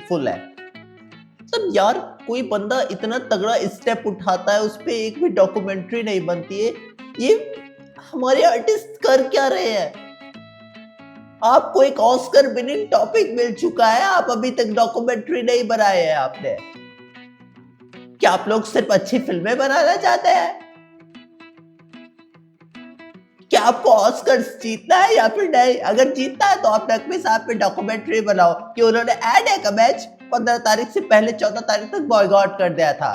Meaningful है। तब यार कोई बंदा इतना तगड़ा स्टेप उठाता है, उस पे एक भी डॉक्यूमेंट्री नहीं बनती है। ये हमारे आर्टिस्ट कर क्या रहे हैं? आपको एक ऑस्कर विनिंग टॉपिक मिल चुका है, आप अभी तक डॉक्यूमेंट्री नहीं बनाए हैं आपने। क्या आप लोग सिर्फ अच्छी फिल्में बनाना चाहते हैं? क्या आपको ऑस्कर्स जीतना है या फिर नहीं? अगर जीतना है तो आप नकवी साहब पे डॉक्यूमेंट्री बनाओ कि उन्होंने एड का मैच 15 तारीख से पहले 14 तारीख तक बॉयकॉट कर दिया था,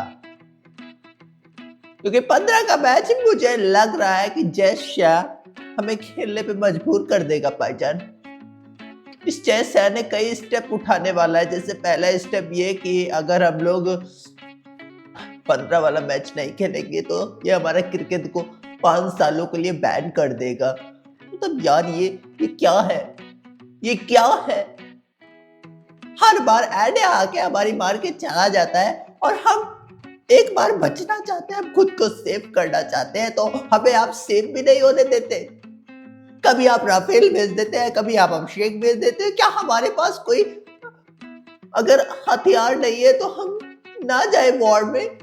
क्योंकि 15 का मैच मुझे लग रहा है कि जय शाह हमें खेलने पे मजबूर कर देगा भाईजान। इस जय शाह ने कई स्टेप उठाने वाला है। जैसे पहला स्टेप ये कि अगर हम लोग 15 वाला मैच नहीं खेलेंगे तो ये हमारा क्रिकेट को 5 सालों के लिए बैन कर देगा। मतलब यार ये क्या है? ये क्या है? हर बार एड आके हमारी मार के चला जाता है और हम एक बार बचना चाहते हैं, हम खुद को सेव करना चाहते हैं तो हमें आप सेव भी नहीं होने देते। कभी आप राफेल भेज देते हैं, कभी आप अभिषेक भेज देते हैं। क्या हमारे पास कोई अगर हथियार नहीं है तो हम ना जाए वॉर में?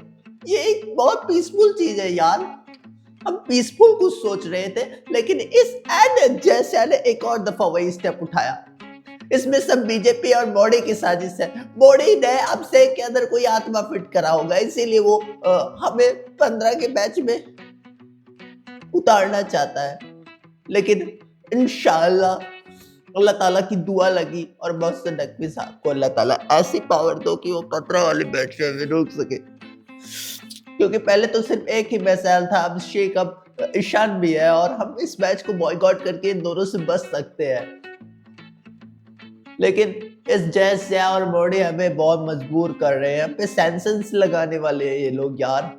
ये एक बहुत पीसफुल चीज है यार। हम पीसफुल कुछ सोच रहे थे, लेकिन इस एड जैसे ने एक और दफा वही स्टेप उठाया। इसमें सब बीजेपी और मोदी की साजिश है। मोदी ने अभिषेक के अंदर कोई आत्मा फिट करा होगा, इसीलिए वो हमें 15 के मैच में उतारना चाहता है। लेकिन इंशाल्लाह अल्लाह ताला की दुआ लगी और मोहसिन नकवी साहब को अल्लाह ताला ऐसी पावर दो कि वो 15 वाले मैच में रोक सके, क्योंकि पहले तो सिर्फ एक ही मैच था, अब शेख अब ईशान भी है और हम इस मैच को बॉयकॉट करके इन दोनों से बच सकते हैं। लेकिन इस जय शाह और मोदी हमें बहुत मजबूर कर रहे हैं। हम पे सेंसन्स लगाने वाले हैं ये लोग यार।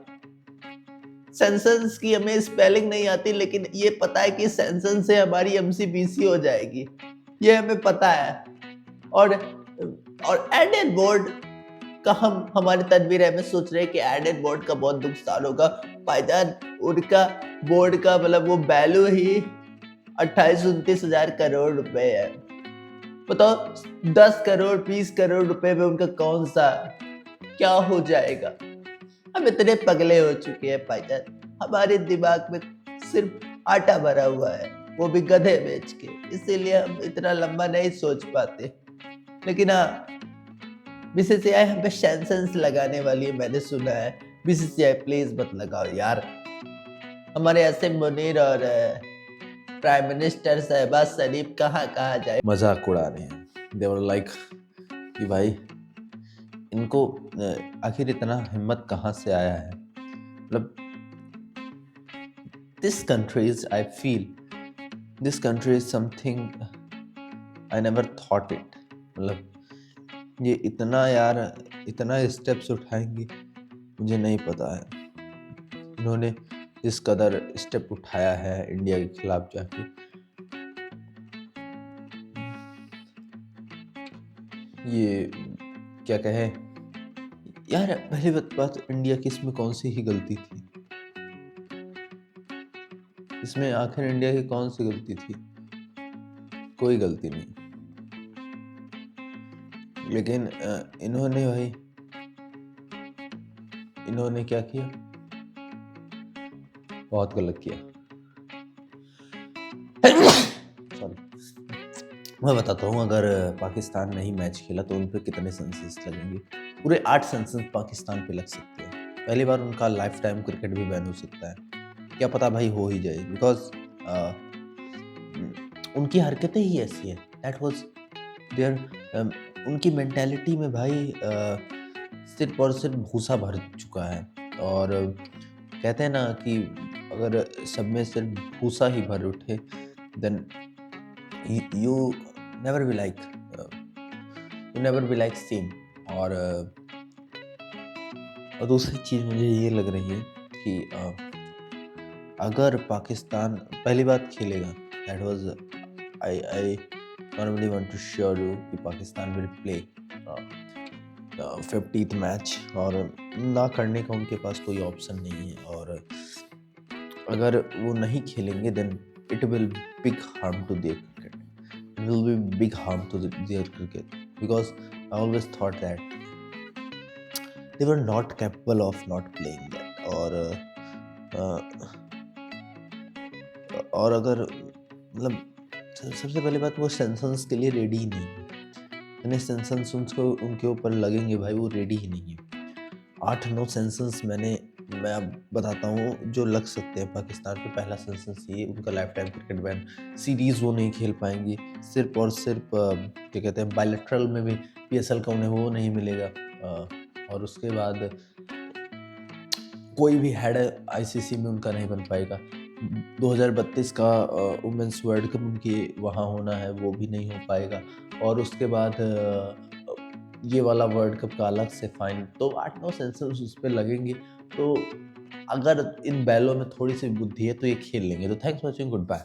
सेंसन्स की हमें स्पेलिंग नहीं आती, लेकिन ये पता है कि सेंसन से हमारी एमसीबीसी हो जाएगी, ये हमें पता है। और एडेड बोर्ड का हम हमारी तदबीर है, में सोच रहे हैं कि एडेड बोर्ड का बहुत नुकसान होगा भाईजान। उनका बोर्ड का मतलब वो वैल्यू ही 28-29 हजार करोड़ रुपए है। बताओ 10 करोड़ 20 करोड़ रुपए में उनका कौन सा क्या हो जाएगा? हम इतने पगले हो चुके हैं भाईजान, हमारे दिमाग में सिर्फ आटा भरा हुआ है, वो भी गधे बेच के, इसीलिए हम इतना लंबा नहीं सोच पाते। लेकिन हाँ, बीसीसीआई हम पे सेंसन्स लगाने वाली है, मैंने सुना है। बीसीसीआई प्लीज मत लगाओ यार। हमारे ऐसे मुनीर और प्राइम मिनिस्टर शहबाज शरीफ कहाँ जाए मजाक उड़ा रहे हैं। दे वर लाइक कि भाई इनको आखिर इतना हिम्मत कहाँ से आया है। मतलब this countries I feel this country is something I never thought it. मतलब ये इतना यार इतना स्टेप्स उठाएंगे मुझे नहीं पता है। इन्होंने इस कदर स्टेप उठाया है इंडिया के खिलाफ जाके, ये क्या कहे यार। पहली बात इंडिया की इसमें कौन सी ही गलती थी? इसमें आखिर इंडिया की कौन सी गलती थी? कोई गलती नहीं। लेकिन इन्होंने क्या किया? बहुत गलत किया। सॉरी, मैं बताता हूँ, अगर पाकिस्तान नहीं मैच खेला तो उन पर कितने सेंसस लगेंगे। पूरे 8 सेंसस पाकिस्तान पे लग सकते हैं। पहली बार उनका लाइफ टाइम क्रिकेट भी बैन हो सकता है। क्या पता भाई हो ही जाए, बिकॉज उनकी हरकतें ही ऐसी हैं। दैट वाज देयर उनकी मेंटालिटी में भाई सिर्फ और सिर्फ भूसा भर चुका है। और कहते हैं ना कि अगर सब में सिर्फ भूसा ही भर उठे then you never be like same। और दूसरी चीज़ मुझे ये लग रही है कि अगर पाकिस्तान पहली बात खेलेगा, that was I normally want to show you कि Pakistan will play 50th match, और ना करने का उनके पास कोई ऑप्शन नहीं है। और अगर वो नहीं खेलेंगे then it will big harm to their cricket। It will be big harm to their cricket because I always thought that they were not capable of not playing that. और अगर मतलब सबसे पहली बात, वो सेंसन्स के लिए रेडी ही नहीं है। इतने सेंसन्स उनको उनके ऊपर लगेंगे भाई, वो रेडी ही नहीं है। 8-9 सेंसन्स मैं अब बताता हूँ जो लग सकते हैं पाकिस्तान पे। पहला सेंसन्स ये, उनका life time cricket ban, series वो नहीं खेल पाएंगी, सिर्फ और सिर्फ क्या कहते हैं, बायलैटरल में भी PSL का उन्हें वो नहीं मिलेगा। और उसके बाद कोई भी हेड ICC में उनका नहीं बन पाएगा। 2032 का वुमेंस वर्ल्ड कप उनकी वहाँ होना है, वो भी नहीं हो पाएगा। और उसके बाद ये वाला वर्ल्ड कप का अलग से फाइन। तो 8-9 सेंसर्स उस पे लगेंगे। तो अगर इन बैलों में थोड़ी सी बुद्धि है तो ये खेल लेंगे। तो thanks for watching, good bye.